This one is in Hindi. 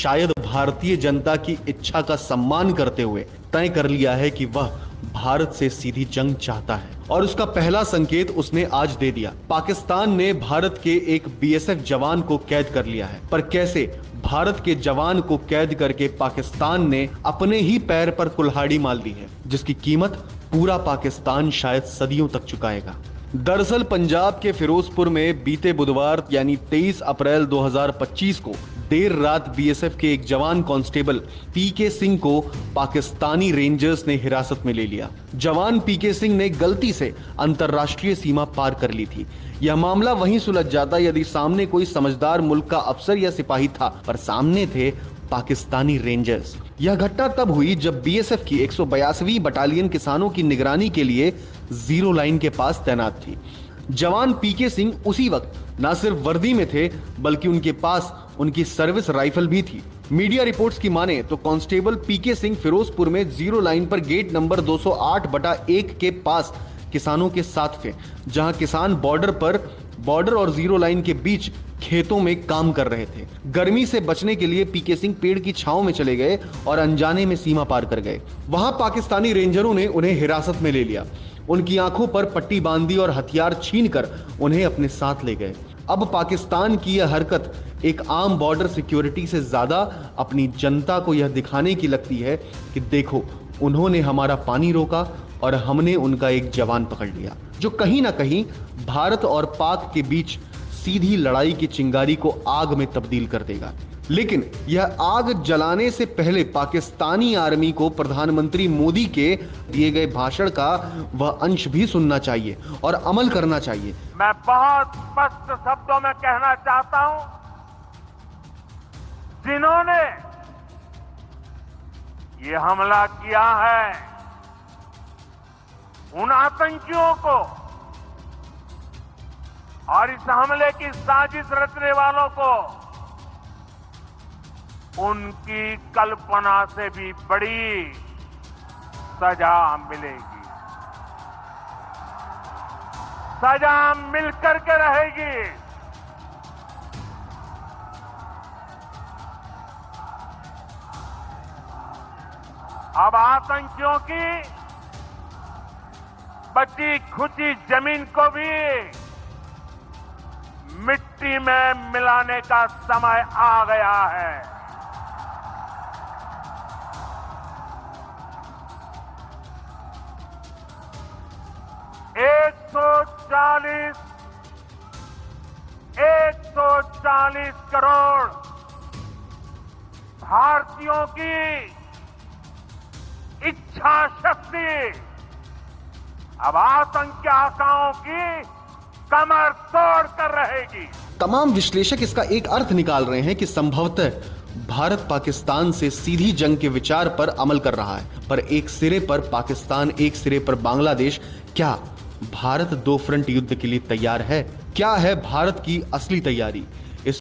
शायद भारतीय जनता की इच्छा का सम्मान करते हुए तय कर लिया है कि वह भारत से सीधी जंग चाहता है और उसका पहला संकेत उसने आज दे दिया। पाकिस्तान ने भारत के एक बीएसएफ जवान को कैद कर लिया है, पर कैसे? भारत के जवान को कैद करके पाकिस्तान ने अपने ही पैर पर कुल्हाड़ी मार दी है, जिसकी कीमत पूरा पाकिस्तान शायद सदियों तक चुकाएगा। दरअसल पंजाब के फिरोजपुर में बीते बुधवार यानी 23 अप्रैल 2025 को देर रात बीएसएफ के एक जवान कांस्टेबल पीके सिंह को पाकिस्तानी रेंजर्स ने हिरासत में ले लिया। जवान पीके सिंह ने गलती से अंतर्राष्ट्रीय सीमा पार कर ली थी। यह मामला वहीं सुलझ जाता यदि सामने कोई समझदार मुल्क का अफसर या सिपाही था, पर सामने थे पाकिस्तानी रेंजर्स। यह घटना तब हुई जब बीएसएफ की 182वीं बटालियन किसानों की निगरानी के लिए जीरो लाइन के पास तैनात थी। जवान पीके सिंह उसी वक्त न सिर्फ वर्दी में थे, बल्कि उनके पास उनकी सर्विस राइफल भी थी। मीडिया रिपोर्ट्स की माने तो कांस्टेबल पीके सिंह फिरोजपुर में जीरो लाइन पर गेट नंबर 208/1 के पास किसानों के साथ थे, जहां किसान बॉर्डर और जीरो लाइन के बीच खेतों में काम कर रहे थे। गर्मी से बचने के लिए पीके सिंह पेड़ की छांव में चले गए और अनजाने में सीमा पार कर गए। वहां पाकिस्तानी रेंजरों ने उन्हें हिरासत में ले लिया, उनकी आंखों पर पट्टी बांधी और हथियार छीनकर उन्हें अपने साथ ले गए। अब पाकिस्तान की यह हरकत एक आम बॉर्डर सिक्योरिटी से ज्यादा अपनी जनता को यह दिखाने की लगती है कि देखो, उन्होंने हमारा पानी रोका और हमने उनका एक जवान पकड़ लिया, जो कहीं ना कहीं भारत और पाक के बीच सीधी लड़ाई की चिंगारी को आग में तब्दील कर देगा। लेकिन यह आग जलाने से पहले पाकिस्तानी आर्मी को प्रधानमंत्री मोदी के दिए गए भाषण का वह अंश भी सुनना चाहिए और अमल करना चाहिए। मैं बहुत स्पष्ट शब्दों में कहना चाहता हूं, जिन्होंने ये हमला किया है, उन आतंकियों को और इस हमले की साजिश रचने वालों को उनकी कल्पना से भी बड़ी सजा मिलेगी। सजा मिलकर के रहेगी। अब आतंकियों की बची खुची जमीन को भी मिट्टी में मिलाने का समय आ गया है। एक सौ चालीस करोड़ भारतीयों की इच्छा शक्ति अब आतंकी आकाओं की कमर तोड़ कर रहेगी। तमाम विश्लेषक इसका एक अर्थ निकाल रहे हैं कि संभवतः भारत पाकिस्तान से सीधी जंग के विचार पर अमल कर रहा है, पर एक सिरे पर पाकिस्तान, एक सिरे पर बांग्लादेश। क्या भारत दो फ्रंट युद्ध के लिए तैयार है? क्या है भारत की असली तैयारी?